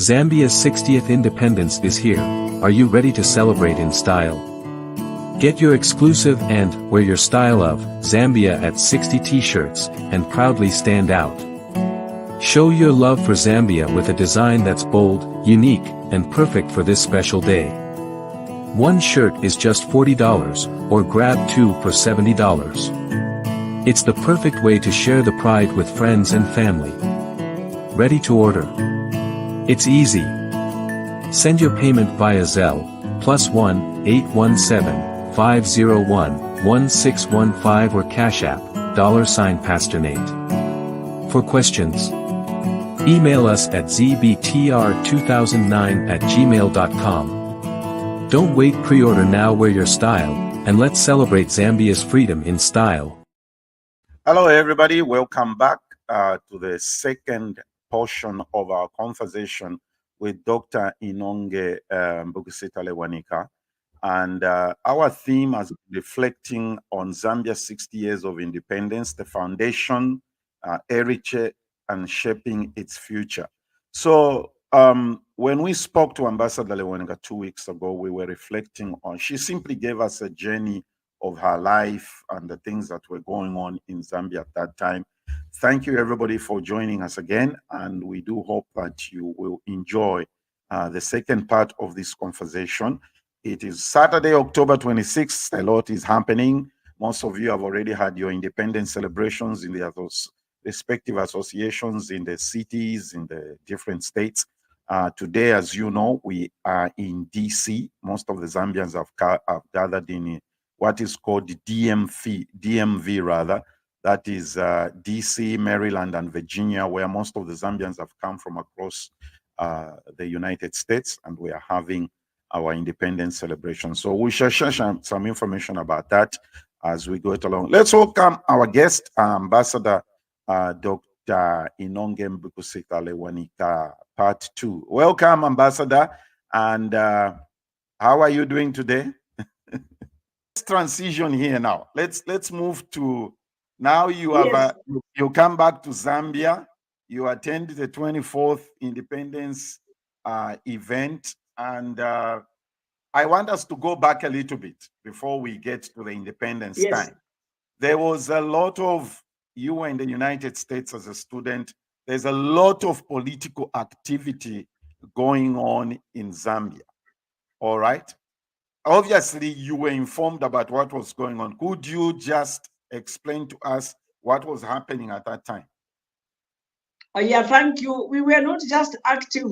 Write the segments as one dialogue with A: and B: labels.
A: Zambia's 60th independence is here. Are you ready to celebrate in style? Get your exclusive and wear your style of Zambia at 60 t-shirts and proudly stand out. Show your love for Zambia with a design that's bold, unique, and perfect for this special day. One shirt is just $40 or grab two for $70. It's the perfect way to share the pride with friends and family. Ready to order? It's easy. Send your payment via Zelle, +1 817 501 1615 or Cash App, $Pastor Nate. For questions, email us at zbtr2009@gmail.com. Don't wait, pre-order now, wear your style, and let's celebrate Zambia's freedom in style.
B: Hello everybody, welcome back to the second portion of our conversation with Dr. Inonge Mbikusta Lewanika. And our theme is reflecting on Zambia's 60 years of independence, the foundation, heritage, and shaping its future. So when we spoke to Ambassador Lewanika 2 weeks ago, we were reflecting on, she simply gave us a journey of her life and the things that were going on in Zambia at that time. Thank you everybody for joining us again, and we do hope that you will enjoy the second part of this conversation. It is Saturday, October 26th. A lot is happening. Most of you have already had your independence celebrations in the respective associations in the cities, in the different states. Today, as you know, we are in DC. Most of the Zambians have gathered in what is called DMV rather. That is DC, Maryland, and Virginia, where most of the Zambians have come from across the United States, and we are having our independence celebration. So we shall share some information about that as we go along. Let's welcome our guest, Ambassador Dr. Inonge Mbikusta Lewanika, Part 2. Welcome, Ambassador, and how are you doing today? Let's transition here now. Let's move to. Now you have you come back to Zambia, you attend the 24th Independence event, and I want us to go back a little bit before we get to the independence time. There was a lot of, you were in the United States as a student, there's a lot of political activity going on in Zambia, all right? Obviously, you were informed about what was going on. Could you just explain to us what was happening at that time?
C: Yeah, thank you. We were not just active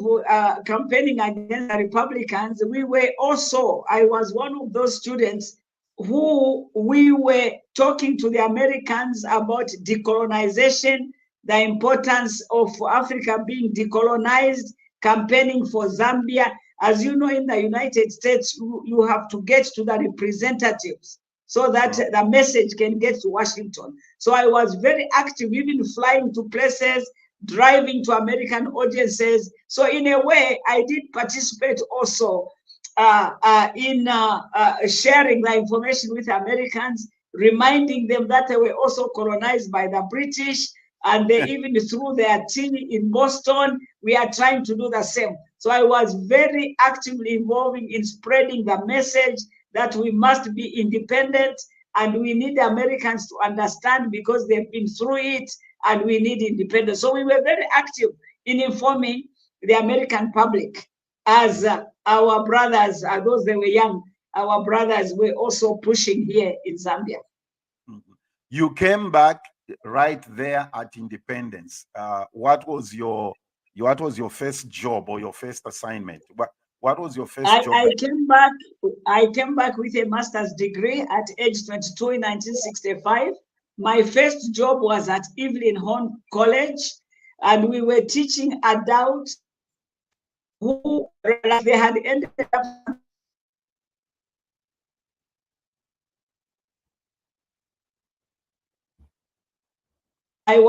C: campaigning against the Republicans. We were also, I was one of those students who we were talking to the Americans about decolonization, the importance of Africa being decolonized, campaigning for Zambia. As you know, in the United States, you have to get to the representatives so that the message can get to Washington. So I was very active, even flying to places, driving to American audiences. So in a way, I did participate also in sharing the information with Americans, reminding them that they were also colonized by the British, And they even threw their tea in Boston. We are trying to do the same. So I was very actively involving in spreading the message that we must be independent and we need the Americans to understand because they've been through it and we need independence. So we were very active in informing the American public as our brothers, those that were young, our brothers were also pushing here in Zambia.
B: You came back right there at independence. What was your first job or your first assignment? What was your first job?
C: I came back with a master's degree at age 22 in 1965. My first job was at Evelyn Horn College, and we were teaching adults who they had ended up I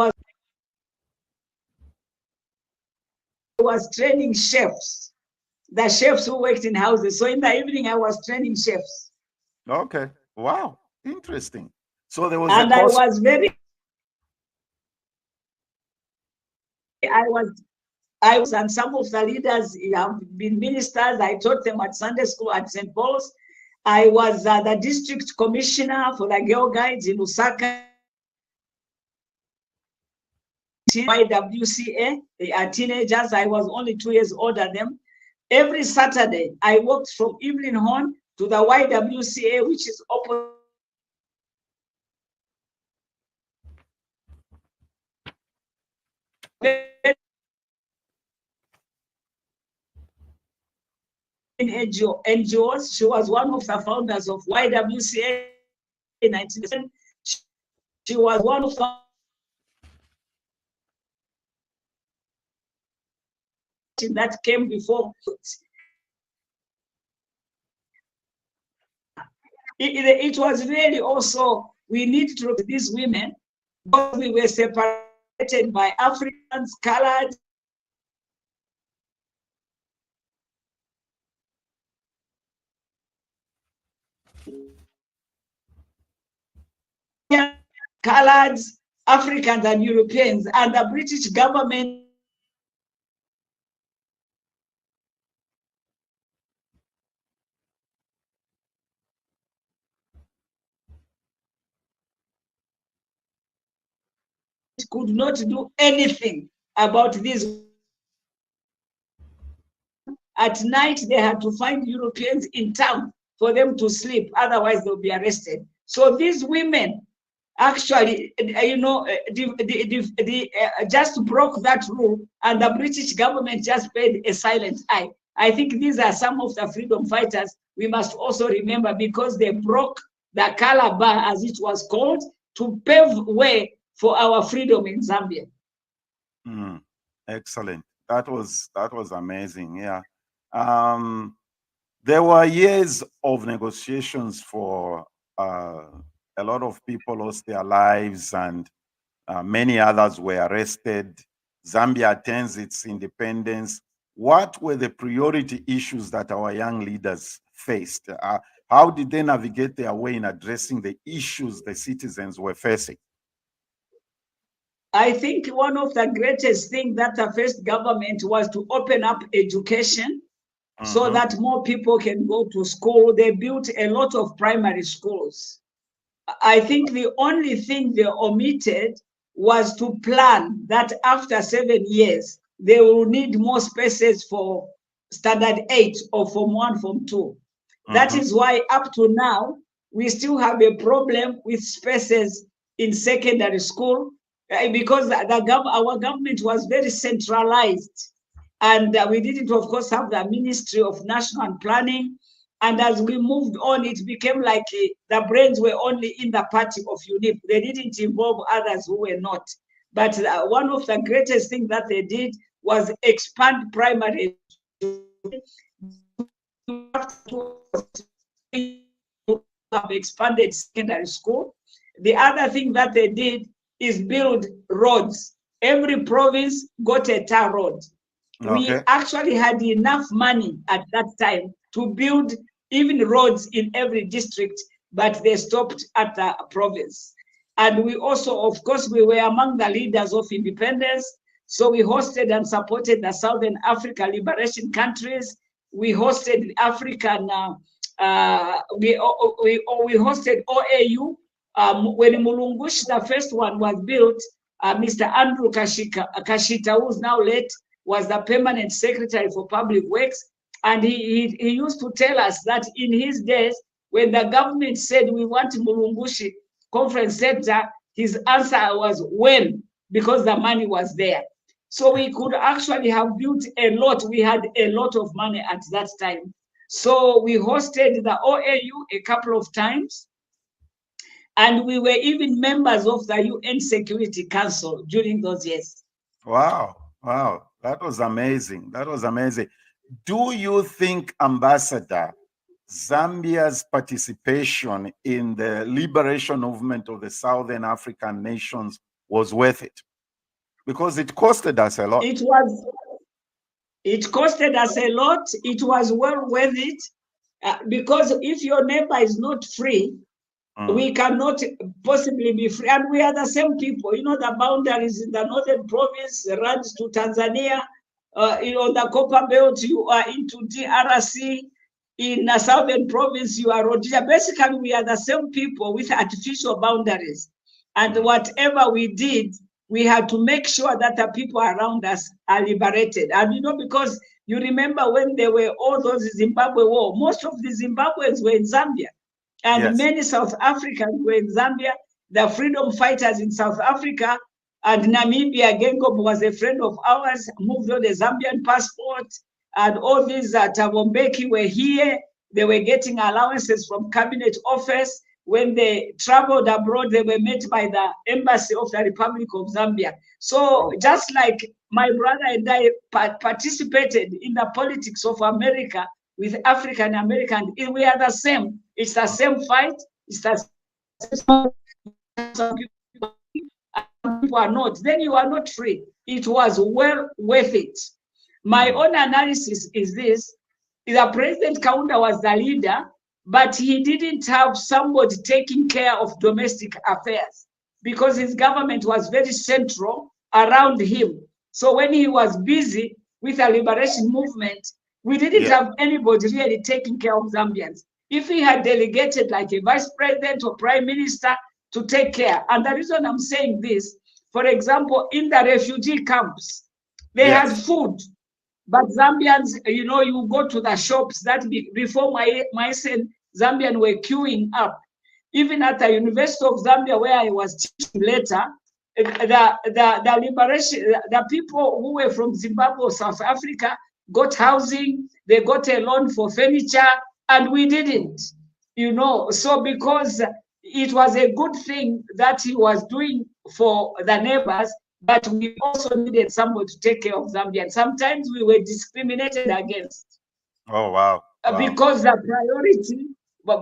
C: was training chefs, the chefs who worked in houses. So in the evening, I was training chefs.
B: Okay. Wow. Interesting. So there was
C: and
B: a course.
C: I was, and some of the leaders have been ministers. I taught them at Sunday school at St. Paul's. I was the district commissioner for the Girl Guides in Lusaka. YWCA, they are teenagers. I was only 2 years older than them. Every Saturday, I walked from Evelyn Horn to the YWCA, which is opposite. NGOs. She was one of the founders of YWCA in 1997. She was one of the that came before. It was really also, we need to look at these women, because we were separated by Africans, colored, coloreds, Africans and Europeans, and the British government could not do anything about this. At night, they had to find Europeans in town for them to sleep, otherwise they'll be arrested. So these women actually, just broke that rule, and the British government just paid a silent eye. I think these are some of the freedom fighters we must also remember, because they broke the color bar, as it was called, to pave way for our freedom in Zambia.
B: Excellent. That was amazing. Yeah. There were years of negotiations for a lot of people lost their lives, and many others were arrested. Zambia attains its independence. What were the priority issues that our young leaders faced? How did they navigate their way in addressing the issues the citizens were facing?
C: I think one of the greatest things that the first government was to open up education so that more people can go to school. They built a lot of primary schools. I think the only thing they omitted was to plan that after 7 years, they will need more spaces for standard 8 or Form 1, Form 2. That is why up to now, we still have a problem with spaces in secondary school, because our government was very centralized. And we didn't, of course, have the Ministry of National Planning. And as we moved on, it became like the brains were only in the party of UNIP. They didn't involve others who were not. But one of the greatest things that they did was expand primary. Have expanded secondary school. The other thing that they did is build roads. Every province got a tar road. Okay. We actually had enough money at that time to build even roads in every district, but they stopped at the province. And we also, of course, we were among the leaders of independence. So we hosted and supported the Southern Africa liberation countries. We hosted African, we hosted OAU. When Mulungushi, the first one, was built, Mr. Andrew Kashita, who's now late, was the permanent secretary for public works. And he used to tell us that in his days, when the government said we want Mulungushi Conference Center, his answer was when, because the money was there. So we could actually have built a lot. We had a lot of money at that time. So we hosted the OAU a couple of times. And we were even members of the UN Security Council during those years.
B: Wow. Wow. That was amazing. That was amazing. Do you think, Ambassador, Zambia's participation in the liberation movement of the Southern African nations was worth it? Because it costed us a lot.
C: It costed us a lot. It was well worth it. Because if your neighbor is not free, we cannot possibly be free. And we are the same people. You know, the boundaries in the northern province runs to Tanzania. You know, the Copper Belt, you are into DRC. In the southern province, you are Rhodesia. Basically, we are the same people with artificial boundaries. And whatever we did, we had to make sure that the people around us are liberated. And you know, because you remember when there were all those Zimbabwe war, most of the Zimbabweans were in Zambia. And many South Africans were in Zambia, the freedom fighters in South Africa, and Namibia. Gengob was a friend of ours, moved on a Zambian passport, and all these Thabo Mbeki were here. They were getting allowances from cabinet office. When they traveled abroad, they were met by the embassy of the Republic of Zambia. So just like my brother and I participated in the politics of America with African Americans, we are the same. It's the same fight. It's the same. Some people are not. Then you are not free. It was well worth it. My own analysis is this: the President Kaunda was the leader, but he didn't have somebody taking care of domestic affairs because his government was very central around him. So when he was busy with the liberation movement, we didn't have anybody really taking care of Zambians. If he had delegated like a vice president or prime minister to take care, and the reason I'm saying this, for example, in the refugee camps, they had food. But Zambians, you know, you go to the shops that before my son, Zambian were queuing up. Even at the University of Zambia, where I was teaching later, the liberation, the people who were from Zimbabwe or South Africa got housing, they got a loan for furniture, and we didn't, you know. So because it was a good thing that he was doing for the neighbors, but we also needed somebody to take care of Zambia. Sometimes we were discriminated against.
B: Oh, wow.
C: Because the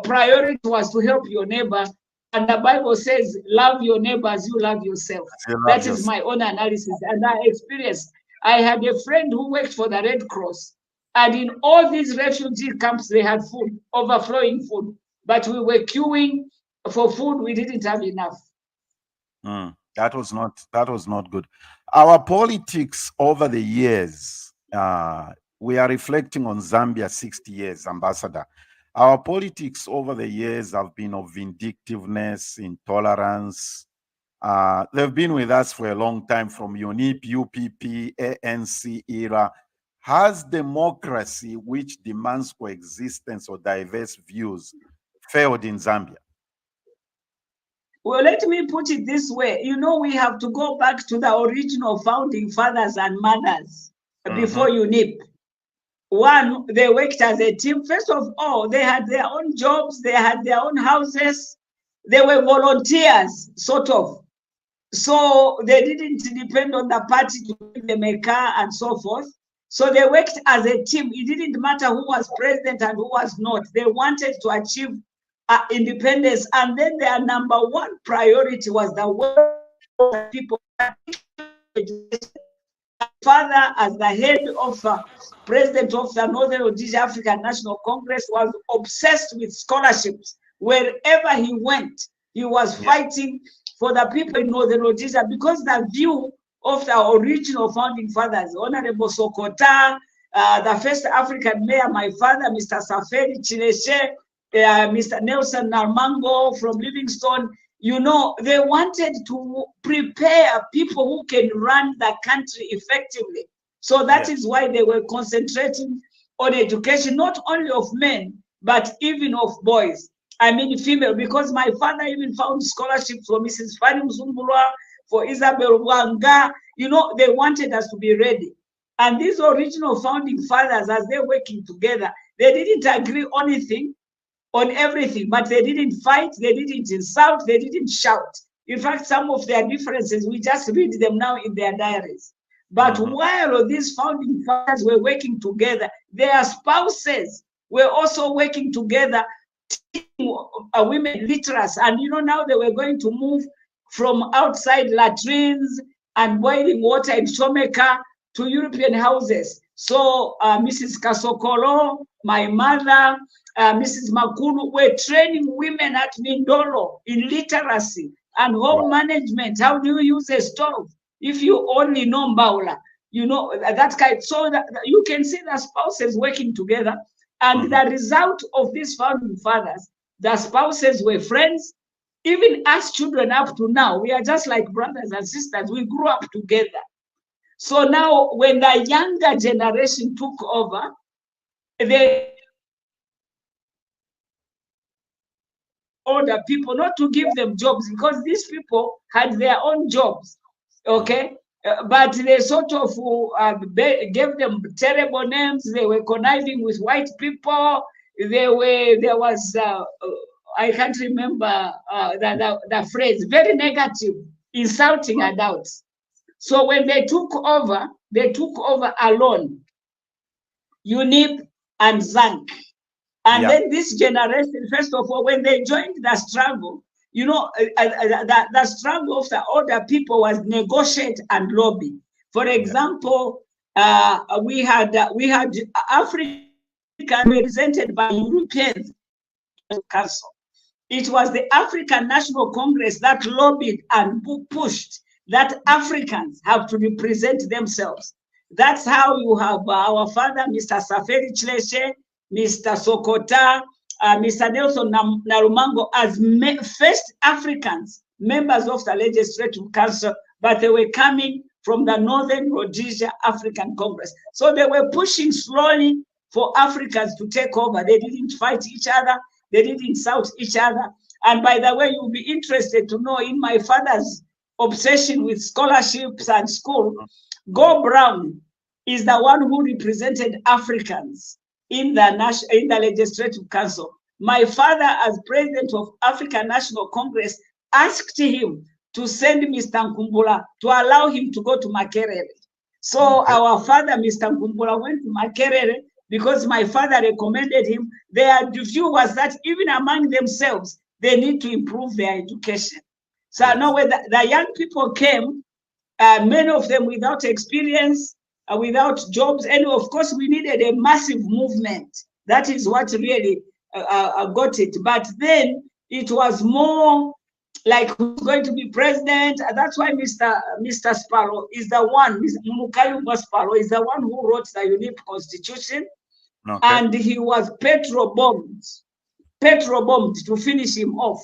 C: priority was to help your neighbor. And the Bible says, love your neighbor as you love yourself. That is my own analysis. And I experienced, I had a friend who worked for the Red Cross. And in all these refugee camps, they had food, overflowing food. But we were queuing for food. We didn't have enough.
B: That was not good. Our politics over the years, we are reflecting on Zambia 60 years, Ambassador. Our politics over the years have been of vindictiveness, intolerance. They've been with us for a long time, from UNIP, UPP, ANC era. Has democracy, which demands coexistence or diverse views, failed in Zambia?
C: Well, let me put it this way. You know, we have to go back to the original founding fathers and mothers before UNIP. One, they worked as a team. First of all, they had their own jobs, they had their own houses, they were volunteers, sort of. So they didn't depend on the party to give them a car and so forth. So they worked as a team. It didn't matter who was president and who was not. They wanted to achieve independence. And then their number one priority was the welfare of people. Father, as the head of president of the Northern Rhodesia African National Congress, was obsessed with scholarships. Wherever he went, he was fighting for the people in Northern Rhodesia, because the view of the original founding fathers, Honorable Sokota, the first African mayor, my father, Mr. Safari Chileshe, Mr. Nelson Narmango from Livingstone, you know, they wanted to prepare people who can run the country effectively. So that is why they were concentrating on education, not only of men, but even of boys. I mean, female, because my father even found scholarships for Mrs. Fanny Mzumbulwa, for Isabel Wanga. You know, they wanted us to be ready. And these original founding fathers, as they're working together, they didn't agree on anything, on everything, but they didn't fight, they didn't insult, they didn't shout. In fact, some of their differences, we just read them now in their diaries. But while these founding fathers were working together, their spouses were also working together, teaching women literacy. And you know, now they were going to move from outside latrines and boiling water in Shomeka to European houses. So Mrs. Kasokolo, my mother, Mrs. Makulu were training women at Mindolo in literacy and home management. How do you use a stove? If you only know Mbaula, you know, that kind. So that you can see the spouses working together. And the result of these founding fathers, the spouses were friends. Even us children up to now, we are just like brothers and sisters. We grew up together. So now when the younger generation took over, they older people, not to give them jobs, because these people had their own jobs, okay? But they sort of gave them terrible names. They were conniving with white people. There was, I can't remember the phrase, very negative, insulting adults. So when they took over alone, UNIP and ZANC. And then this generation, first of all, when they joined the struggle, you know, the struggle of the older people was negotiate and lobby. For example, we had Africa represented by Europeans Council. It was the African National Congress that lobbied and pushed that Africans have to represent themselves. That's how you have our father, Mr. Safari Chileshe, Mr. Sokota, Mr. Nelson Narumango as first Africans, members of the Legislative Council, but they were coming from the Northern Rhodesia African Congress. So they were pushing slowly for Africans to take over. They didn't fight each other. They didn't insult each other. And by the way, you'll be interested to know, in my father's obsession with scholarships and school, Go Brown is the one who represented Africans in the Legislative Council. My father, as president of African National Congress, asked him to send Mr. Nkumbula to allow him to go to Makerere. So our father, Mr. Nkumbula, went to Makerere because my father recommended him. Their view was that even among themselves, they need to improve their education. So now when the young people came, many of them without experience, without jobs, and of course we needed a massive movement. That is what really got it. But then it was more like who's going to be president. That's why Mr. Sparrow is the one, Mukayumba Sparrow is the one who wrote the UNIP Constitution, and he was petro bombed to finish him off.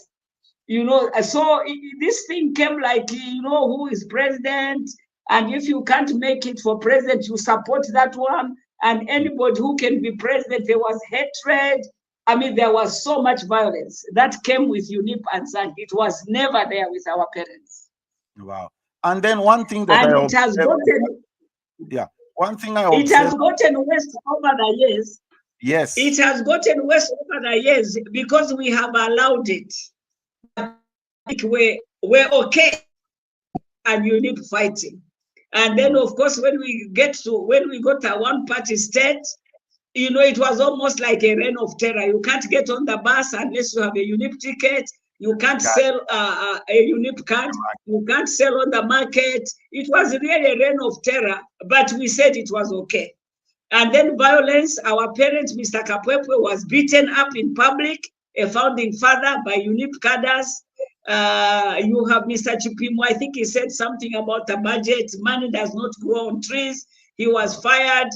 C: You know, so this thing came like, you know, who is president, and if you can't make it for president, you support that one, and anybody who can be president, there was hatred. I mean, there was so much violence that came with UNIP and ZANC. It was never there with our parents.
B: Wow. And then one thing that
C: it has gotten,
B: one thing I observed,
C: it has gotten worse over the years.
B: Yes.
C: It has gotten worse over the years because we have allowed it. We're okay and UNIP fighting. And then, of course, when we got a one-party state, you know, it was almost like a reign of terror. You can't get on the bus unless you have a UNIP ticket. You can't sell a UNIP card. You can't sell on the market. It was really a reign of terror, but we said it was okay. And then violence, our parent, Mr. Kapwepwe, was beaten up in public, a founding father, by UNIP cadres. You have Mr. Chipimo, I think he said something about the budget. Money does not grow on trees. He was fired.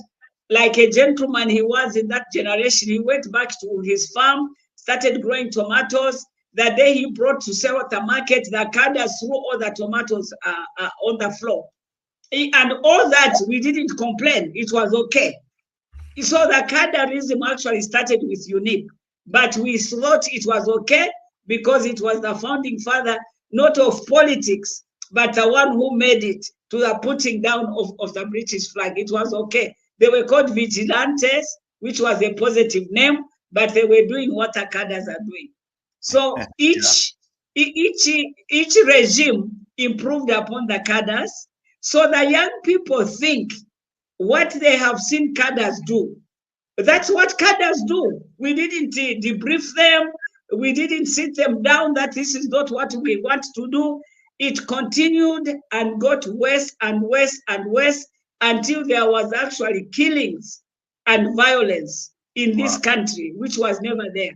C: Like a gentleman he was in that generation, he went back to his farm, started growing tomatoes. The day he brought to sell at the market, the cadres threw all the tomatoes on the floor. And all that, we didn't complain. It was okay. So the cadreism actually started with UNIP, but we thought it was okay because it was the founding father, not of politics, but the one who made it to the putting down of the British flag. It was okay. They were called vigilantes, which was a positive name, but they were doing what the cadres are doing. So each regime improved upon the cadres. So the young people think what they have seen cadres do. That's what cadres do. We didn't debrief them. We didn't sit them down that this is not what we want to do. It continued and got worse and worse and worse until there was actually killings and violence in this country, which was never there.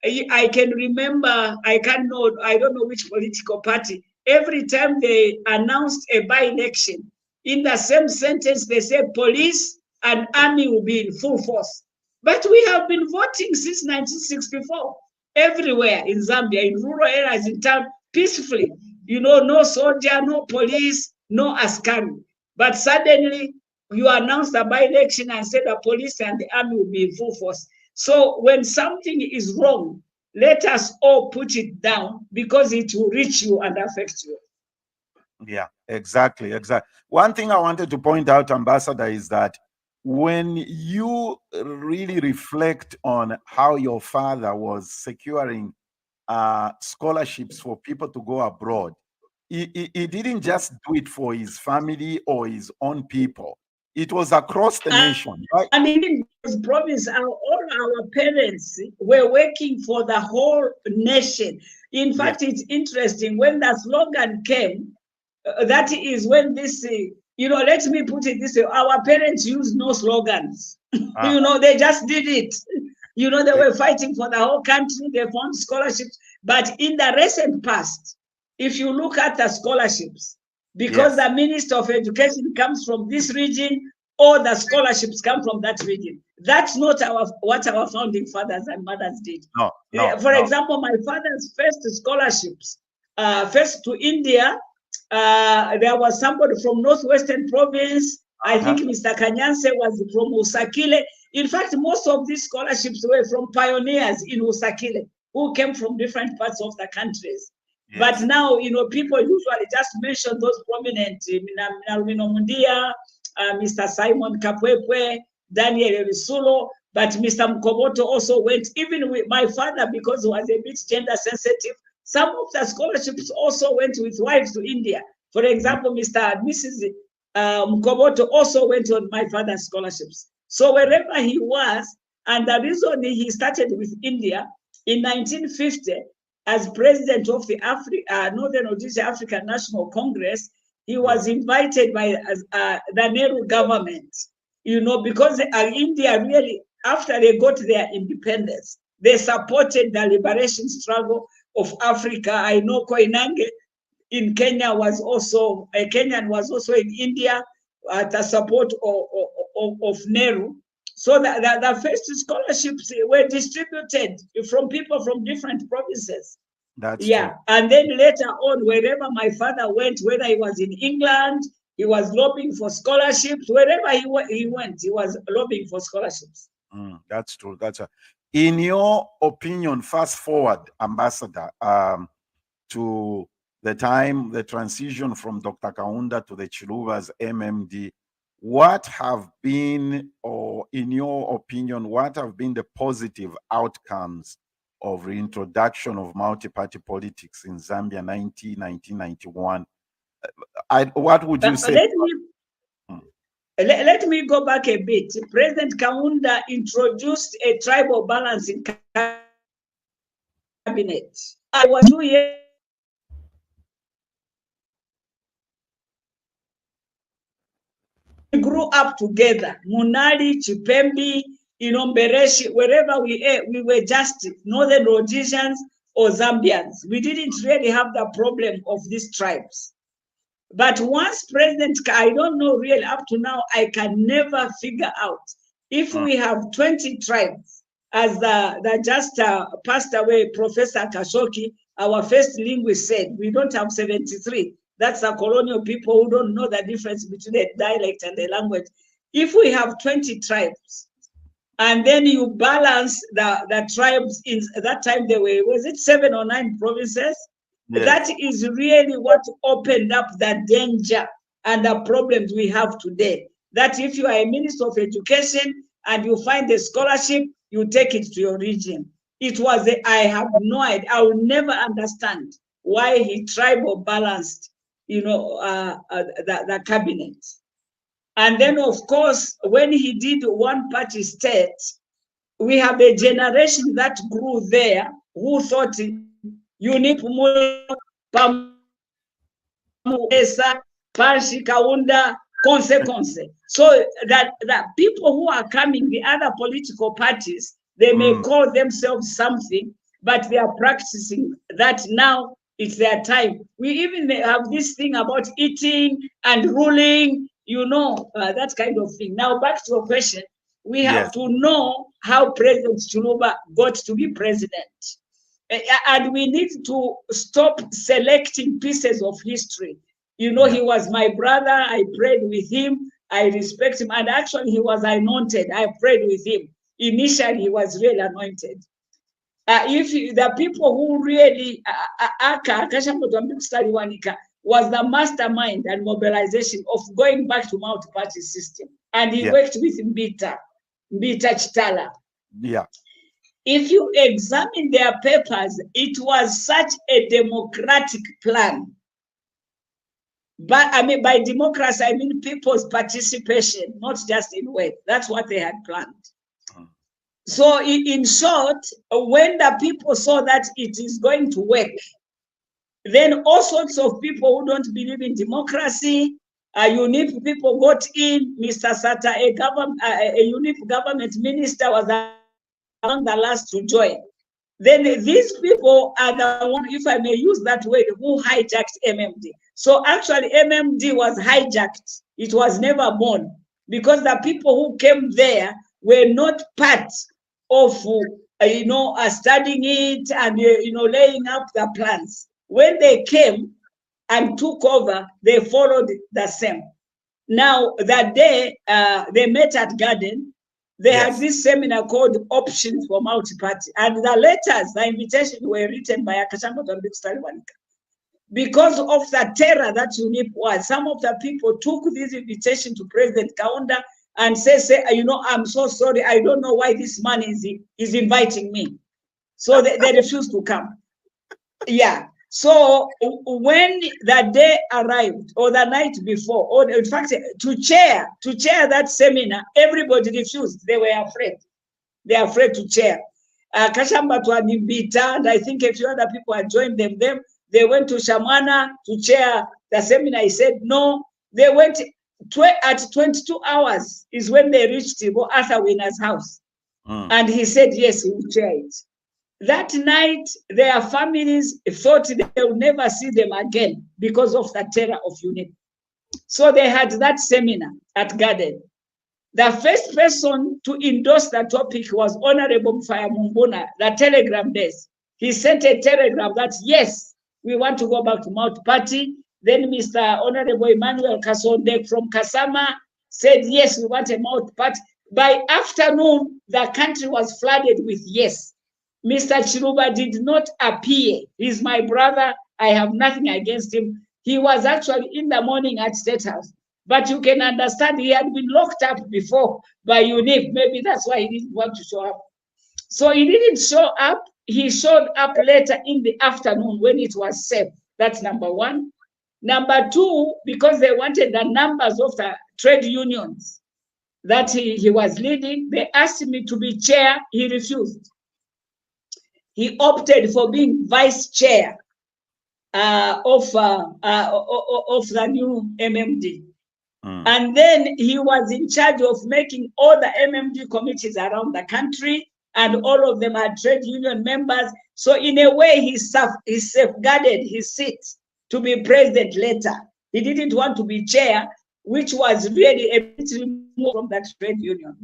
C: I can remember, I don't know which political party, every time they announced a by-election, in the same sentence, they said police and army will be in full force. But we have been voting since 1964, everywhere in Zambia, in rural areas, in town, peacefully. No soldier, no police, no askari. But suddenly, you announced a by-election and said the police and the army will be in full force. So when something is wrong, let us all put it down because it will reach you and affect you.
B: Yeah, exactly. One thing I wanted to point out, Ambassador, is that when you really reflect on how your father was securing scholarships for people to go abroad, he didn't just do it for his family or his own people. It was across the nation, right?
C: I mean, in this province, all our parents were working for the whole nation. In fact, It's interesting. When the slogan came, that is when this, let me put it this way, our parents used no slogans. They just did it. They were fighting for the whole country. They found scholarships. But in the recent past, if you look at the scholarships, because the Minister of Education comes from this region, all the scholarships come from that region. That's not what our founding fathers and mothers did. For example, my father's first scholarships, first to India, there was somebody from Northwestern Province. I think Mr. Kanyanse was from Usakile. In fact, most of these scholarships were from pioneers in Usakile who came from different parts of the countries. But now, people usually just mention those prominent, Mundia, Mr. Simon Kapwepwe, Daniel Risulo, but Mr. Mkoboto also went, even with my father, because he was a bit gender sensitive. Some of the scholarships also went with wives to India. For example, Mr. and Mrs. Mkoboto also went on my father's scholarships. So wherever he was, and the reason he started with India, in 1950, as president of the Northern Rhodesia African National Congress, he was invited by the Nehru government, because India really, after they got their independence, they supported the liberation struggle of Africa. I know Inonge in Kenya was also, a Kenyan was also in India at the support of Nehru. So the first scholarships were distributed from people from different provinces.
B: That's true.
C: And then later on, wherever my father went, whether he was in England, he was lobbying for scholarships. Wherever he went, he was lobbying for scholarships.
B: That's true. In your opinion, fast forward, Ambassador, to the transition from Dr. Kaunda to the Chiluvas MMD, what have been, or in your opinion, what have been the positive outcomes of reintroduction of multi-party politics in Zambia 1991? What would you say?
C: Let me go back a bit. President Kaunda introduced a tribal balance in cabinet. I was 2 years. We grew up together. Munali, Chipembi, Mbereshi, wherever we were just Northern Rhodesians or Zambians. We didn't really have the problem of these tribes. But once President, I don't know really up to now, I can never figure out if we have 20 tribes, as the just passed away Professor Kashoki, our first linguist, said, we don't have 73. That's the colonial people who don't know the difference between the dialect and the language. If we have 20 tribes, and then you balance the tribes, in that time there were, was it 7 or 9 provinces? Yes. That is really what opened up the danger and the problems we have today. That if you are a minister of education and you find a scholarship, you take it to your region. It was, I have no idea, I will never understand why he tribal balanced, the cabinet. And then, of course, when he did one-party state, we have a generation that grew there who thought unip kaunda consequence. So that people who are coming, the other political parties, they may call themselves something, but they are practicing that now. It's their time. We even have this thing about eating and ruling, that kind of thing. Now, back to your question, we have to know how President Chiluba got to be president. And we need to stop selecting pieces of history. He was my brother. I prayed with him. I respect him. And actually, he was anointed. I prayed with him. Initially, he was really anointed. If the people who really, Inonge Mbikusta Lewanika was the mastermind and mobilization of going back to multi-party system. And he worked with Mbita Chitala. Yeah. If you examine their papers, it was such a democratic plan. But I mean, by democracy, I mean people's participation, not just in work. That's what they had planned. So in short, when the people saw that it is going to work, then all sorts of people who don't believe in democracy, UNIP people got in. Mr. Sata, a UNIP government minister, was among the last to join. Then these people are the one, if I may use that word, who hijacked MMD. So actually MMD was hijacked. It was never born because the people who came there were not part of, studying it and, laying up the plans. When they came and took over, they followed the same. Now, that day, they met at Garden. They had this seminar called Options for Multi-Party. And the letters, the invitations were written by Inonge Mbikusta Lewanika. Because of the terror that UNIP was, some of the people took this invitation to President Kaunda and say, I'm so sorry, I don't know why this man is inviting me. So they refused to come. Yeah. So when the day arrived, or the night before, or in fact, to chair that seminar, everybody refused. They were afraid. They are afraid to chair. Kashamba to Mbita, and I think a few other people had joined them. They went to Shamana to chair the seminar. He said no. They went at 22 hours is when they reached Arthur Winner's house. And he said, yes, he would chair it. That night, their families thought they would never see them again because of the terror of UNIP. So they had that seminar at Garden. The first person to endorse the topic was Honorable Mfaya Mumbuna, the telegram desk. He sent a telegram that, yes, we want to go back to multi-party. Then Mr. Honorable Emmanuel Kasonde from Kasama said, yes, we want a multi-party. By afternoon, the country was flooded with yes. Mr. Chiluba did not appear. He's my brother. I have nothing against him. He was actually in the morning at State House. But you can understand he had been locked up before by UNIP. Maybe that's why he didn't want to show up. So he didn't show up. He showed up later in the afternoon when it was safe. That's number one. Number two, because they wanted the numbers of the trade unions that he was leading, they asked me to be chair. He refused. He opted for being vice chair of the new MMD. And then he was in charge of making all the MMD committees around the country. and all of them are trade union members. So in a way, he safeguarded his seat to be president later. He didn't want to be chair, which was really a bit removed from that trade union.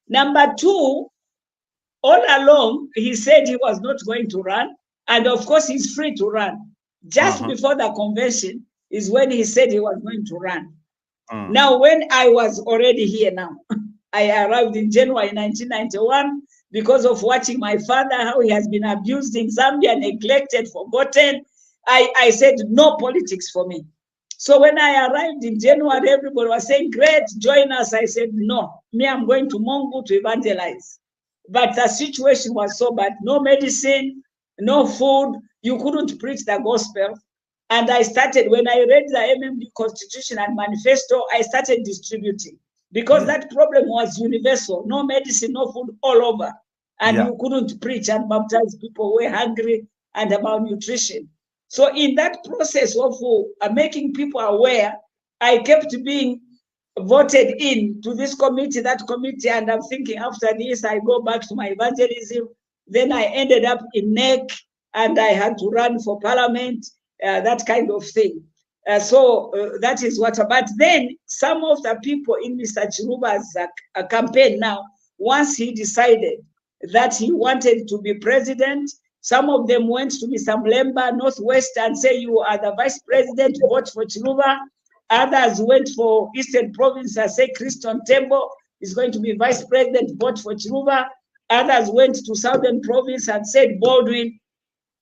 C: Number two, all along, he said he was not going to run. And of course, he's free to run. Just before the convention is when he said he was going to run. Now, when I was already here now, I arrived in January 1991 because of watching my father, how he has been abused in Zambia, neglected, forgotten. I said, no politics for me. So when I arrived in January, everybody was saying, great, join us. I said, no, me, I'm going to Mongo to evangelize. But the situation was so bad, no medicine, no food, you couldn't preach the gospel. And I started, when I read the MMD Constitution and Manifesto, I started distributing. Because that problem was universal, no medicine, no food all over. And you couldn't preach and baptize people who were hungry and about nutrition. So in that process of making people aware, I kept being voted in to this committee, that committee, and I'm thinking after this, I go back to my evangelism. Then I ended up in NEC, and I had to run for parliament, that kind of thing. So that is what, but then some of the people in Mr. Chiluba's campaign now, once he decided that he wanted to be president, some of them went to Mr. Mlemba, Northwest, and say, you are the vice president, vote for Chiluba. Others went for Eastern Province and say, Christian Tembo is going to be vice president, vote for Chiluba. Others went to Southern Province and said, Baldwin,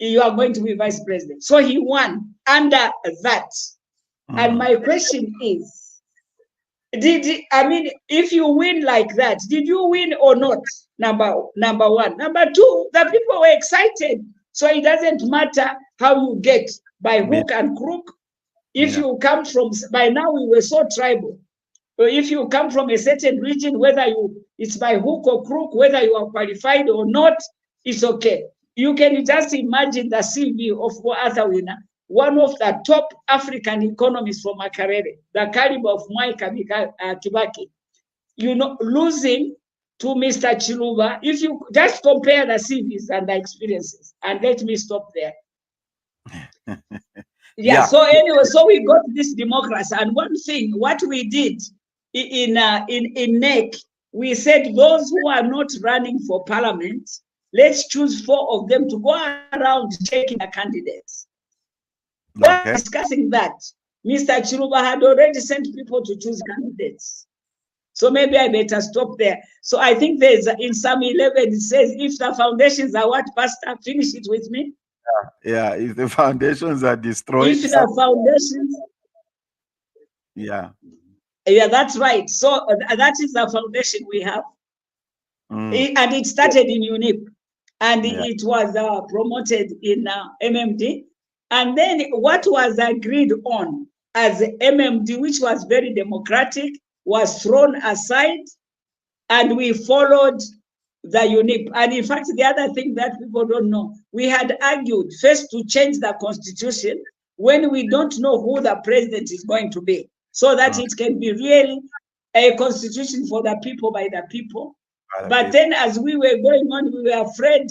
C: you are going to be vice president. So he won under that. And my question is, if you win like that, did you win or not? Number one. Number two, the people were excited. So it doesn't matter how you get, by hook and crook. If you come from, by now we were so tribal. So if you come from a certain region, whether it's by hook or crook, whether you are qualified or not, it's okay. You can just imagine the CV of Arthur Winner, one of the top African economists from Makerere, the caliber of Mwai Kibaki, losing to Mr. Chiluba. If you just compare the CVs and the experiences, and let me stop there. So anyway, so we got this democracy. And one thing, what we did in NEC, we said those who are not running for parliament, let's choose 4 of them to go around checking the candidates. While discussing that, Mr. Chiluba had already sent people to choose candidates. So maybe I better stop there. So I think there's in Psalm 11, it says, if the foundations are what, Pastor? Finish it with me.
B: Yeah, if the foundations are destroyed.
C: If the foundations.
B: Yeah,
C: that's right. So that is the foundation we have. And it started in UNIP. And it was promoted in MMD. And then what was agreed on as MMD, which was very democratic, was thrown aside, and we followed the UNIP. And in fact, the other thing that people don't know, we had argued first to change the constitution when we don't know who the president is going to be, so that it can be really a constitution for the people, by the people. But then as we were going on, we were afraid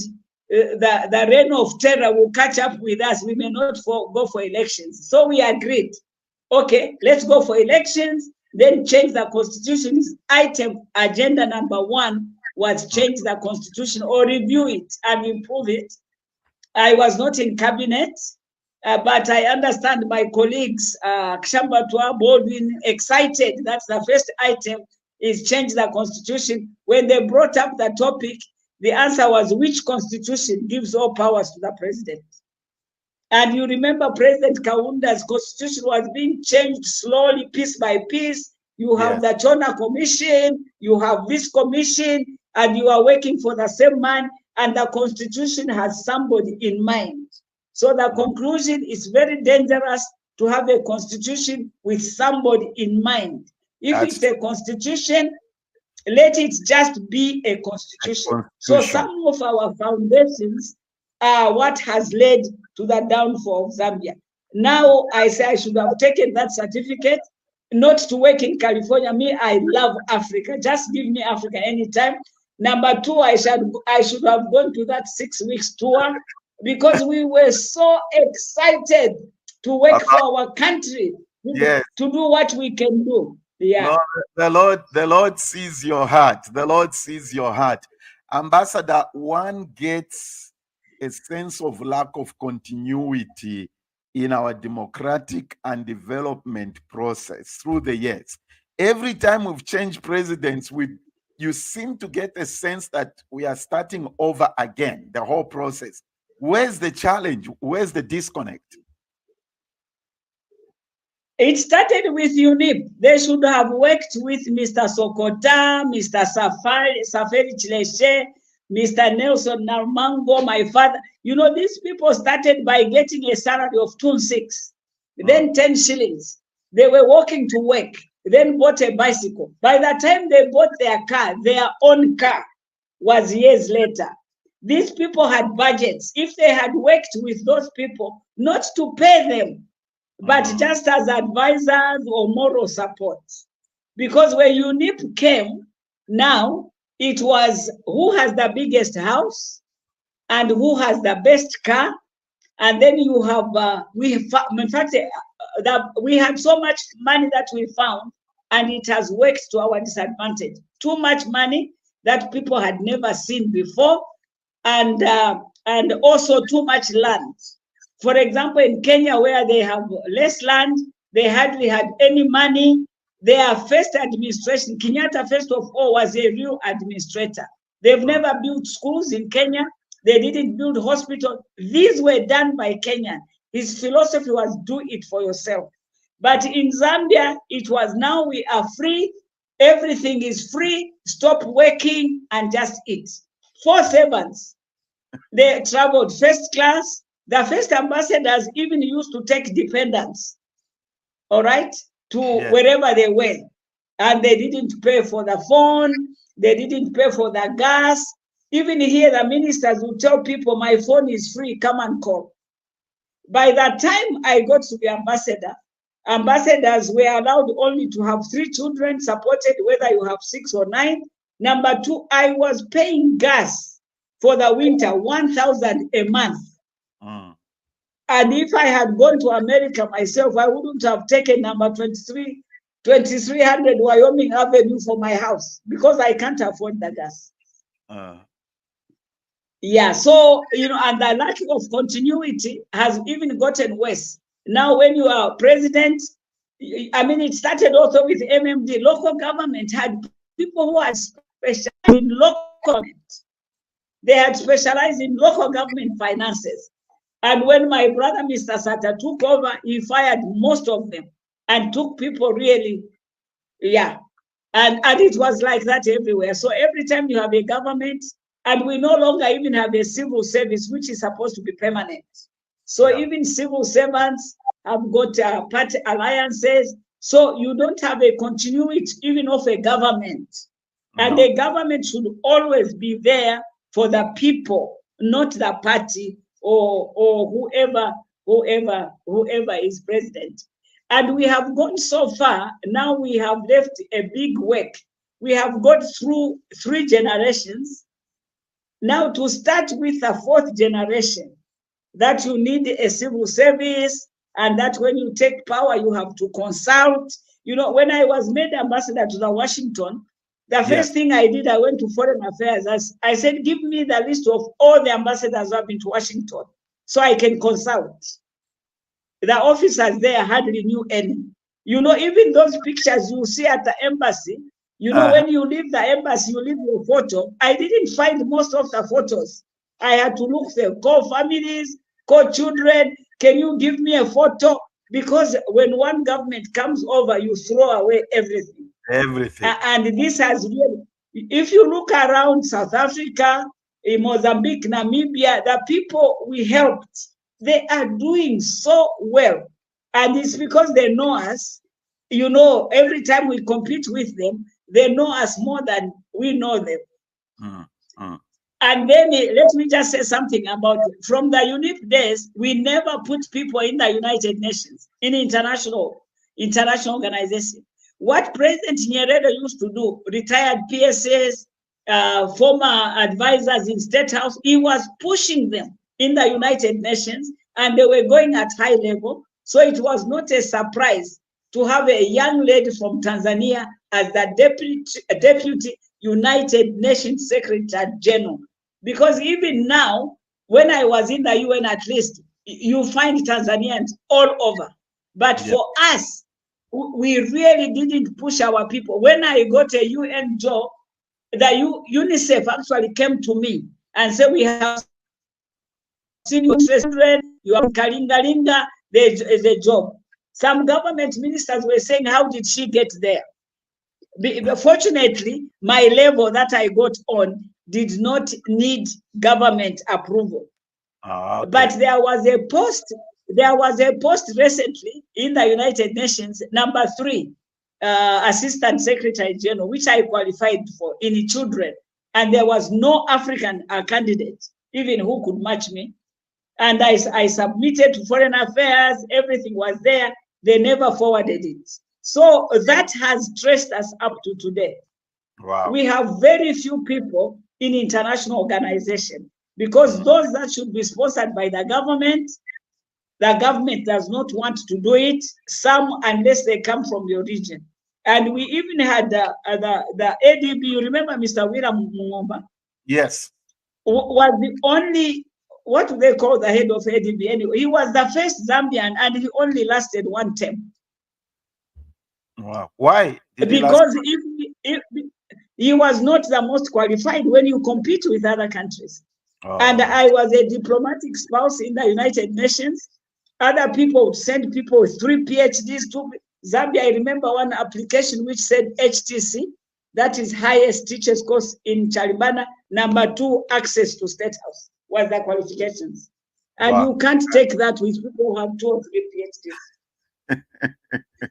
C: the reign of terror will catch up with us. We may not go for elections. So we agreed, okay, let's go for elections, then change the constitution. Item, agenda number 1 was change the constitution or review it and improve it. I was not in cabinet, but I understand my colleagues, Kshambatwa, Baldwin, excited. That's the first item, is change the constitution. When they brought up the topic, the answer was, which constitution gives all powers to the president? And you remember President Kaunda's constitution was being changed slowly, piece by piece. You have the Chona Commission, you have this commission, and you are working for the same man, and the constitution has somebody in mind. So the conclusion is very dangerous to have a constitution with somebody in mind. If it's a constitution, let it just be a constitution. So some of our foundations are what has led to the downfall of Zambia. Now I say I should have taken that certificate, not to work in California. Me, I love Africa. Just give me Africa anytime. Number two, I should have gone to that 6 weeks tour because we were so excited to work for our country,
B: yes,
C: to do what we can do. Yeah.
B: No, the Lord sees your heart. The Lord sees your heart. Ambassador, one gets a sense of lack of continuity in our democratic and development process through the years. Every time we've changed presidents, you seem to get a sense that we are starting over again, the whole process. Where's the challenge? Where's the disconnect?
C: It started with UNIP. They should have worked with Mr. Sokota, Mr. Safari Chileshe, Mr. Nelson Narmango, my father. You know, these people started by getting a salary of 2.6, then 10 shillings. They were walking to work, then bought a bicycle. By the time they bought their car, their own car was years later. These people had budgets. If they had worked with those people, not to pay them, but just as advisors or moral support. Because when UNIP came, now it was who has the biggest house and who has the best car. And then you have, in fact, we had so much money that we found, and it has worked to our disadvantage. Too much money that people had never seen before, and also too much land. For example, in Kenya, where they have less land, they hardly had any money. Their first administration, Kenyatta, first of all, was a real administrator. They've never built schools in Kenya. They didn't build hospitals. These were done by Kenyan. His philosophy was do it for yourself. But in Zambia, it was now we are free. Everything is free. Stop working and just eat. 4 servants. They traveled first class. The first ambassadors even used to take dependents, all right, to wherever they went. And they didn't pay for the phone. They didn't pay for the gas. Even here, the ministers would tell people, my phone is free, come and call. By the time I got to the ambassadors were allowed only to have 3 children, supported whether you have 6 or 9. Number 2, I was paying gas for the winter, 1,000 a month. And if I had gone to America myself, I wouldn't have taken number 2300 Wyoming Avenue for my house because I can't afford the gas. Yeah, so, you know, and the lack of continuity has even gotten worse. Now, when you are president, I mean, it started also with MMD. Local government had people who had specialized in local government. They had specialized in local government finances. And when my brother, Mr. Sata, took over, he fired most of them and took people really, and it was like that everywhere. So every time you have a government, and we no longer even have a civil service, which is supposed to be permanent. So even civil servants have got party alliances. So you don't have a continuity even of a government. And the government should always be there for the people, not the party or whoever is president. And we have gone so far, now we have left a big work. We have gone through 3 generations. Now to start with the 4th generation, that you need a civil service, and that when you take power, you have to consult. You know, when I was made ambassador to the Washington, the first thing I did, I went to Foreign Affairs. I said, give me the list of all the ambassadors who have been to Washington so I can consult. The officers there hardly knew any. You know, even those pictures you see at the embassy, you know, when you leave the embassy, you leave your photo. I didn't find most of the photos. I had to look for call families, call children. Can you give me a photo? Because when one government comes over, you throw away everything. And this has really, if you look around South Africa, in Mozambique, Namibia, the people we helped, they are doing so well. And it's because they know us. You know, every time we compete with them, they know us more than we know them. And then let me just say something about it. From the UNIP days, we never put people in the United Nations, in international organization. What President Nyerere used to do, retired PSS, former advisors in State House. He was pushing them in the United Nations, and they were going at high level. So it was not a surprise to have a young lady from Tanzania as the deputy United Nations Secretary General. Because even now, when I was in the UN, at least, you find Tanzanians all over. But for us, we really didn't push our people. When I got a UN job, the UNICEF actually came to me and said, we have seen your children, you have Kalingalinga, there's a job. Some government ministers were saying, how did she get there? Fortunately, my level that I got on did not need government approval. Okay. But there was a post recently in the United Nations, number 3, Assistant Secretary General, which I qualified for in children. And there was no African candidate, even who could match me. And I submitted to Foreign Affairs, everything was there. They never forwarded it. So that has traced us up to today. Wow. We have very few people in international organization, because those that should be sponsored by the government does not want to do it, some unless they come from your region. And we even had the ADB, you remember Mr. William Mungomba?
B: Yes.
C: Was the only, what do they call the head of ADB anyway? He was the first Zambian, and he only lasted 1 term.
B: Wow. Why?
C: Because if he was not the most qualified when you compete with other countries. Oh. And I was a diplomatic spouse in the United Nations. Other people would send people with 3 PhDs to Zambia. I remember one application which said HTC, that is highest teacher's course in Charibana. Number 2, access to State House was the qualifications. And wow, you can't take that with people who have 2 or 3 PhDs.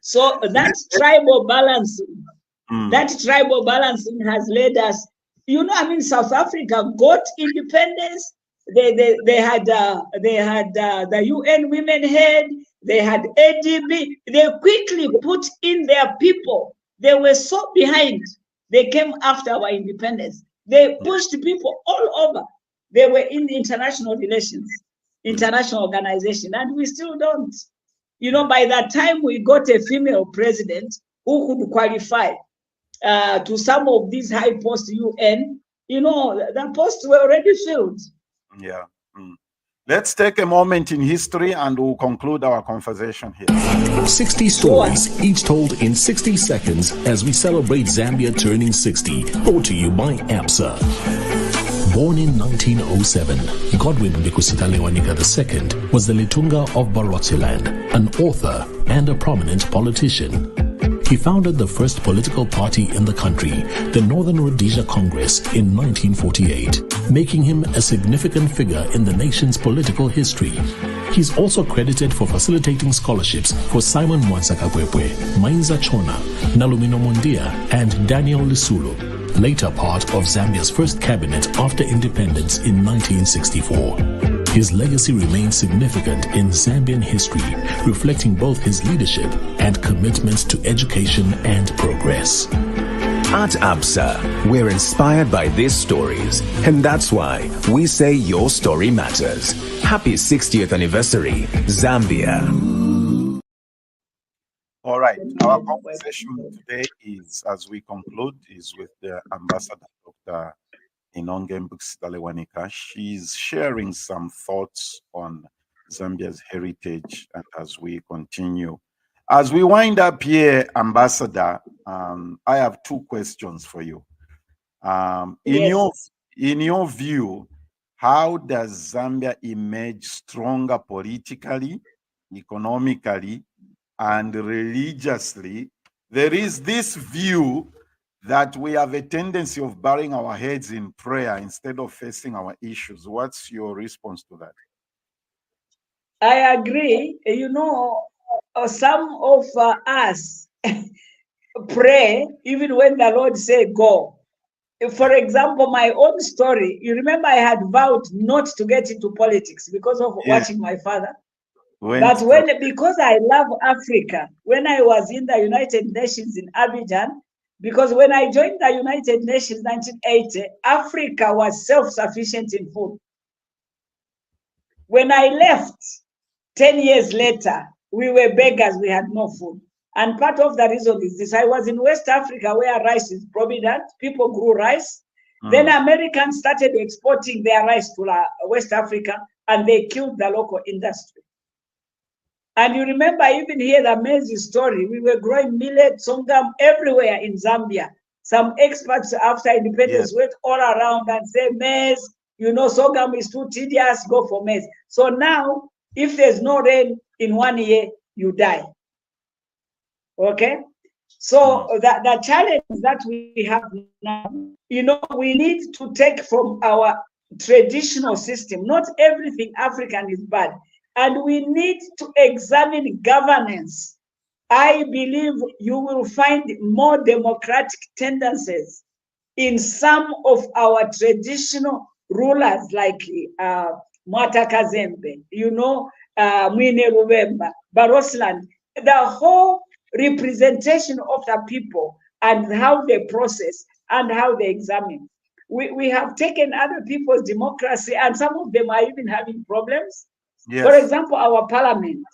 C: So that tribal balancing, has led us. You know, I mean, South Africa got independence. They had the UN women head. They had ADB. They quickly put in their people. They were so behind. They came after our independence. They pushed people all over. They were in the international relations, international organization, and we still don't. You know, by that time we got a female president who could qualify to some of these high posts UN, you know, the posts were already filled.
B: Yeah. Let's take a moment in history and we'll conclude our conversation here.
D: 60 stories, each told in 60 seconds as we celebrate Zambia turning 60. Brought to you by APSA. Born in 1907, Godwin Mbikusta Lewanika II was the Litunga of Barotseland, an author and a prominent politician. He founded the first political party in the country, the Northern Rhodesia Congress, in 1948, making him a significant figure in the nation's political history. He's also credited for facilitating scholarships for Simon Mwanza-Kagwebwe, Mainza Chona, Nalumino Mondia, and Daniel Lisulu, later part of Zambia's first cabinet after independence in 1964. His legacy remains significant in Zambian history, reflecting both his leadership and commitment to education and progress.
E: At APSA, we're inspired by these stories, and that's why we say your story matters. Happy 60th anniversary, Zambia.
B: All right, our conversation today is, as we conclude, is with the Ambassador, Dr. Inonge Mbikusta Lewanika. She's sharing some thoughts on Zambia's heritage, and as we continue. As we wind up here, Ambassador, I have 2 questions for you. In your view, how does Zambia emerge stronger politically, economically, and religiously? There is this view that we have a tendency of burying our heads in prayer instead of facing our issues. What's your response to that?
C: I agree. You know, some of us pray even when the Lord said go. For example, my own story, you remember I had vowed not to get into politics because of watching my father. Because I love Africa, when I was in the United Nations in Abidjan, Because when I joined the United Nations in 1980, Africa was self-sufficient in food. When I left, 10 years later, we were beggars, we had no food. And part of the reason is this: I was in West Africa where rice is prominent, people grew rice. Then Americans started exporting their rice to West Africa, and they killed the local industry. And you remember, even here, the maize story, we were growing millet, sorghum everywhere in Zambia. Some experts after independence went all around and said, maize, you know, sorghum is too tedious, go for maize. So now, if there's no rain in 1 year, you die. Okay? So the challenge that we have now, you know, we need to take from our traditional system. Not everything African is bad. And we need to examine governance. I believe you will find more democratic tendencies in some of our traditional rulers like Mwata Kazembe, you know, Mwine Rubemba, Barosland, the whole representation of the people and how they process and how they examine. We have taken other people's democracy, and some of them are even having problems. Yes. For example, our parliament.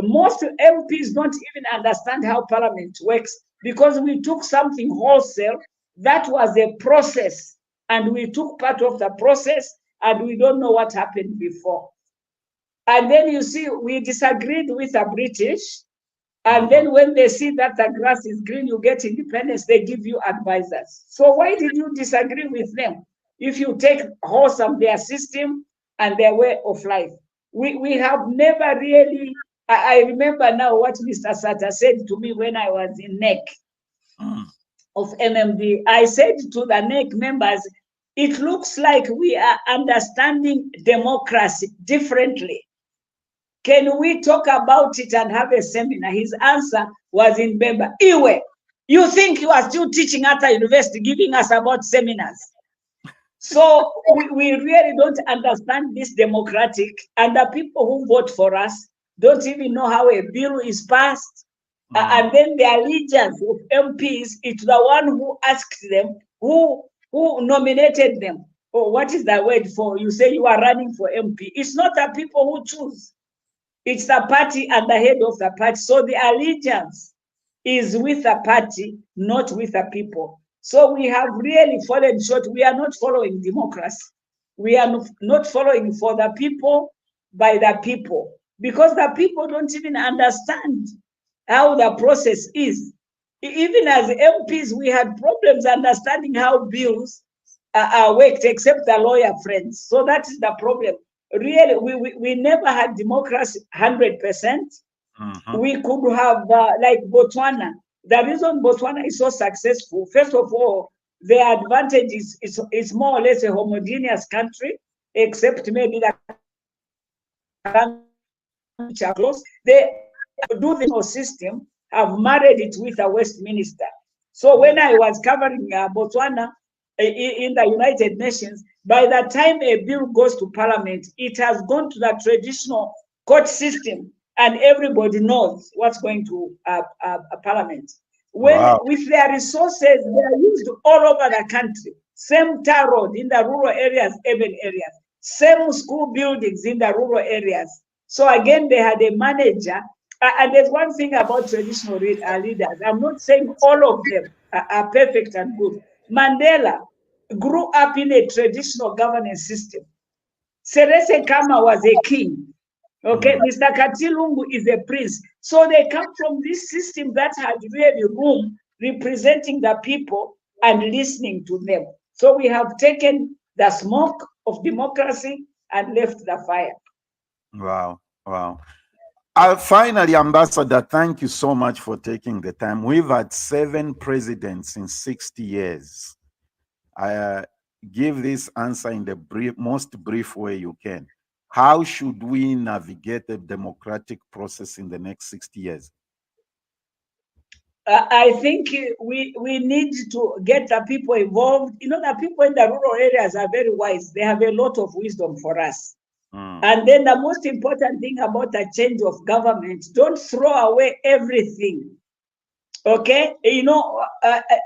C: Most MPs don't even understand how parliament works because we took something wholesale that was a process, and we took part of the process and we don't know what happened before. And then you see, we disagreed with the British, and then when they see that the grass is green, you get independence, they give you advisors. So why did you disagree with them if you take wholesome their system and their way of life? We have never really, I remember now what Mr. Sata said to me when I was in NEC of MMD. I said to the NEC members, it looks like we are understanding democracy differently. Can we talk about it and have a seminar? His answer was in Bemba. Iwe, you think you are still teaching at a university, giving us about seminars? So we really don't understand this democratic, and the people who vote for us don't even know how a bill is passed. And then the allegiance of MPs, it's the one who asked them, who nominated them. Oh, what is the word for? You say you are running for MP. It's not the people who choose. It's the party and the head of the party. So the allegiance is with the party, not with the people. So we have really fallen short. We are not following democracy. We are not following for the people, by the people, because the people don't even understand how the process is. Even as MPs, we had problems understanding how bills are worked, except the lawyer friends. So that is the problem. Really, we never had democracy 100%. We could have, like Botswana. The reason Botswana is so successful, first of all, the advantage is it's more or less a homogeneous country, except maybe the which are close. They do the system, have married it with a Westminster. So when I was covering Botswana in the United Nations, by the time a bill goes to Parliament, it has gone to the traditional court system, and everybody knows what's going to Parliament. When with their resources, they are used all over the country. Same tar road in the rural areas, urban areas. Same school buildings in the rural areas. So again, they had a manager. And there's one thing about traditional leaders. I'm not saying all of them are perfect and good. Mandela grew up in a traditional governance system. Serese Kama was a king. Okay, Mr. Katilungu is a prince. So they come from this system that had really room representing the people and listening to them. So we have taken the smoke of democracy and left the fire.
B: Wow, wow. Finally, Ambassador, thank you so much for taking the time. We've had 7 presidents in 60 years. Give this answer in the most brief way you can. How should we navigate the democratic process in the next 60 years?
C: I think we need to get the people involved. You know, the people in the rural areas are very wise. They have a lot of wisdom for us. And then the most important thing about a change of government, don't throw away everything. Okay,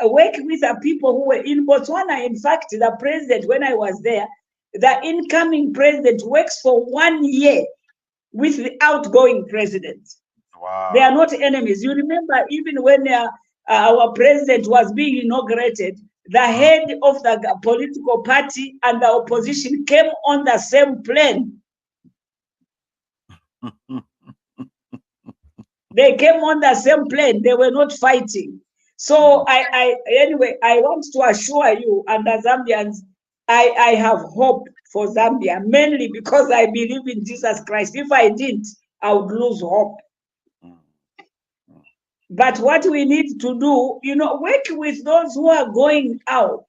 C: work with the people who were in Botswana. In fact, the president, when I was there, the incoming president works for 1 year with the outgoing president.
B: Wow.
C: They are not enemies. You remember, even when our president was being inaugurated, the head of the political party and the opposition came on the same plane. They came on the same plane. They were not fighting. So anyway, I want to assure you and the Zambians, I have hope for Zambia, mainly because I believe in Jesus Christ. If I didn't, I would lose hope. But what we need to do, work with those who are going out.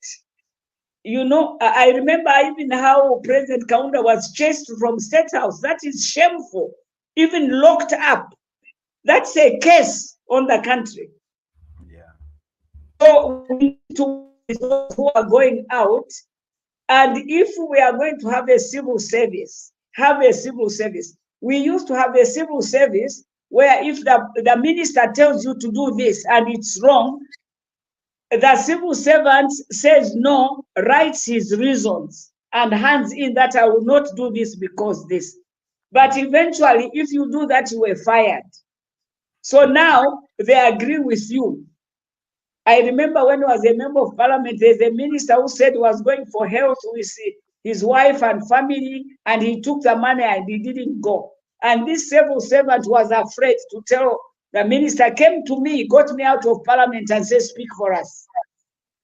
C: I remember even how President Kaunda was chased from State House. That is shameful. Even locked up. That's a case on the country.
B: Yeah.
C: So we need to work with those who are going out. And if we are going to have a civil service, we used to have a civil service where if the minister tells you to do this and it's wrong, the civil servant says no, writes his reasons, and hands in that I will not do this because this. But eventually, if you do that, you were fired. So now they agree with you. I remember when I was a member of parliament, there's a minister who said he was going for health with his wife and family, and he took the money and he didn't go. And this civil servant was afraid to tell the minister, came to me, got me out of parliament and said, speak for us.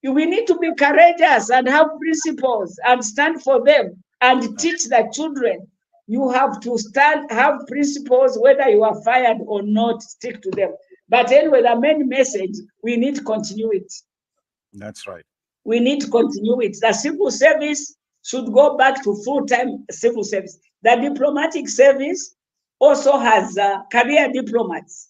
C: We need to be courageous and have principles and stand for them and teach the children. You have to have principles, whether you are fired or not, stick to them. But anyway, the main message, we need continuity.
B: That's right.
C: We need to continue it. The civil service should go back to full-time civil service. The diplomatic service also has career diplomats.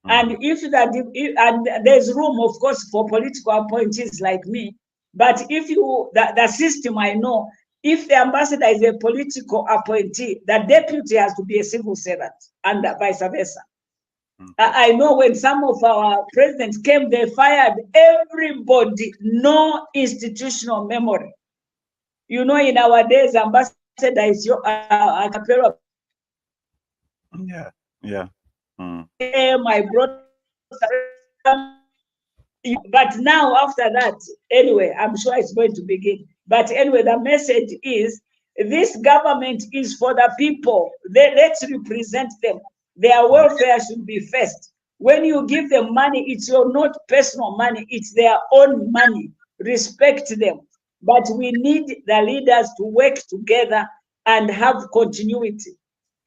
C: And and there's room, of course, for political appointees like me. But if the system I know, if the ambassador is a political appointee, the deputy has to be a civil servant, and vice versa. I know when some of our presidents came, they fired everybody, no institutional memory. In our days, ambassador is your Capella.
B: Yeah.
C: My brother. But now, after that, anyway, I'm sure it's going to begin. But anyway, the message is, this government is for the people. Let's represent them. Their welfare should be first. When you give them money, it's your not personal money, it's their own money. Respect them. But we need the leaders to work together and have continuity.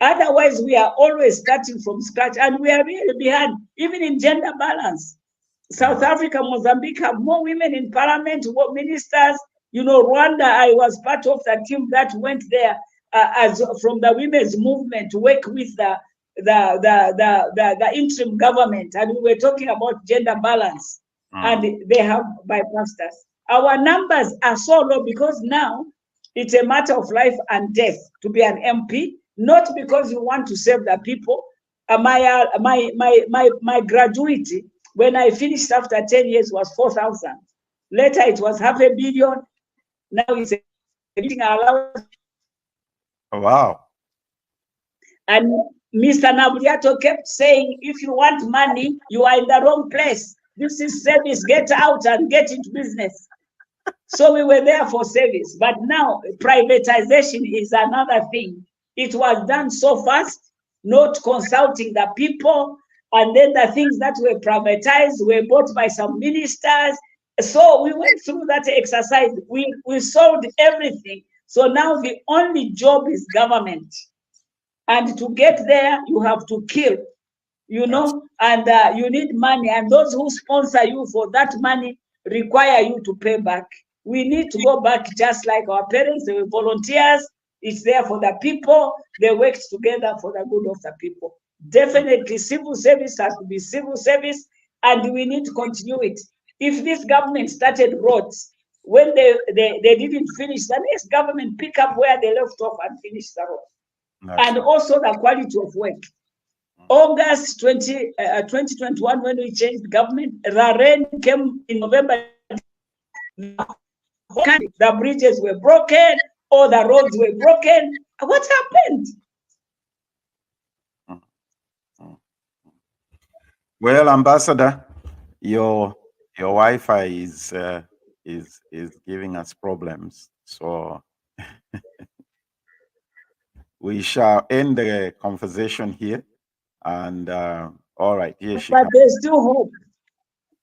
C: Otherwise, we are always starting from scratch, and we are really behind, even in gender balance. South Africa, Mozambique have more women in parliament, more ministers. Rwanda, I was part of the team that went there as from the women's movement to work with the interim government, and we were talking about gender balance, and they have bypassed us. Our numbers are so low because now it's a matter of life and death to be an MP, not because you want to save the people. My gratuity, when I finished after 10 years, was 4,000. Later it was 500 million. Now it's a meeting allowance.
B: Wow.
C: And Mr. Nabuliato kept saying, if you want money, you are in the wrong place. This is service, get out and get into business. So we were there for service. But now privatization is another thing. It was done so fast, not consulting the people. And then the things that were privatized were bought by some ministers. So we went through that exercise. We sold everything. So now the only job is government. And to get there, you have to kill, and you need money. And those who sponsor you for that money require you to pay back. We need to go back just like our parents. They were volunteers. It's there for the people. They worked together for the good of the people. Definitely, civil service has to be civil service, and we need to continue it. If this government started roads, when they didn't finish, the next government pick up where they left off and finish the road. And also the quality of work. August 2021, when we changed government, the rain came in November. The bridges were broken, or the roads were broken. What happened?
B: Well, Ambassador, your Wi-Fi is giving us problems, so we shall end the conversation here. And all right, here she
C: But
B: comes.
C: there's still hope.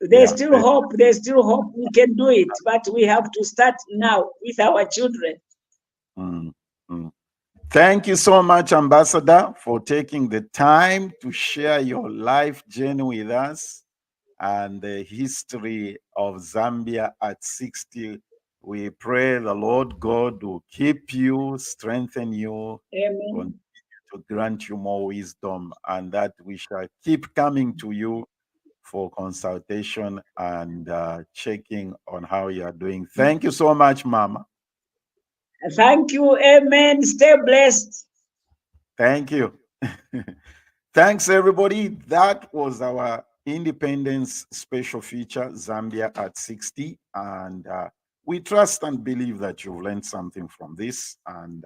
C: There's
B: Yeah,
C: still hope. There's still hope. We can do it, but we have to start now with our children.
B: Thank you so much, Ambassador, for taking the time to share your life journey with us and the history of Zambia at 60. We pray the Lord God will keep you, strengthen you,
C: Amen.
B: to grant you more wisdom, and that we shall keep coming to you for consultation and checking on how you are doing. Thank you so much, Mama.
C: Thank you. Amen. Stay blessed.
B: Thank you. Thanks, everybody. That was our Independence special feature, Zambia at 60. And we trust and believe that you've learned something from this. And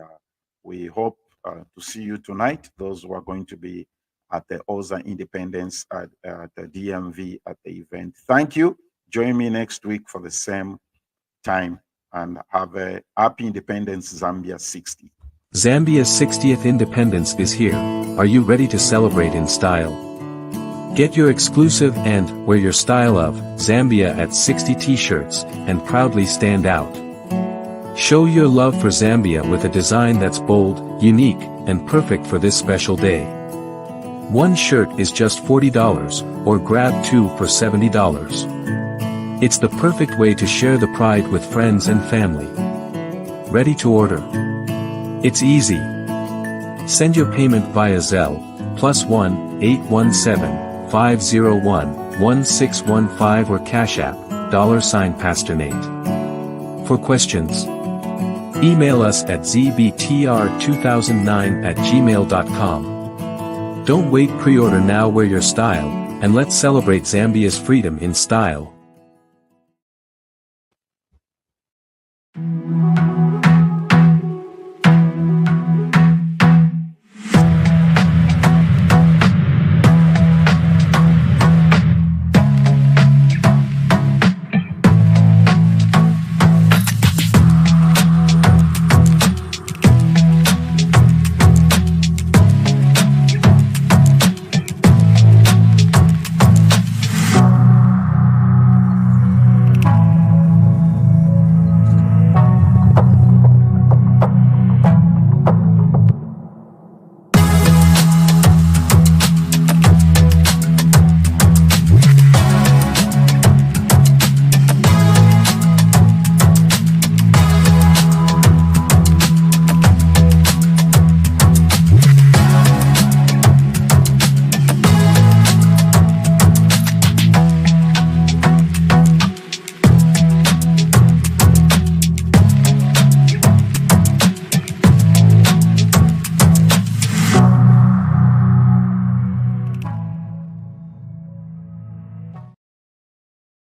B: we hope to see you tonight, those who are going to be at the Oza Independence at the DMV at the event. Thank you. Join me next week for the same time, and have a happy Independence, Zambia 60.
A: Zambia's 60th independence is here. Are you ready to celebrate in style? Get your exclusive and wear your style of Zambia at 60 t-shirts and proudly stand out. Show your love for Zambia with a design that's bold, unique, and perfect for this special day. One shirt is just $40, or grab two for $70. It's the perfect way to share the pride with friends and family. Ready to order? It's easy. Send your payment via Zelle, +1 817 501 1615 or Cash App, $Pastor Nate. For questions, email us at zbtr2009@gmail.com. Don't wait, pre-order now, wear your style, and let's celebrate Zambia's freedom in style.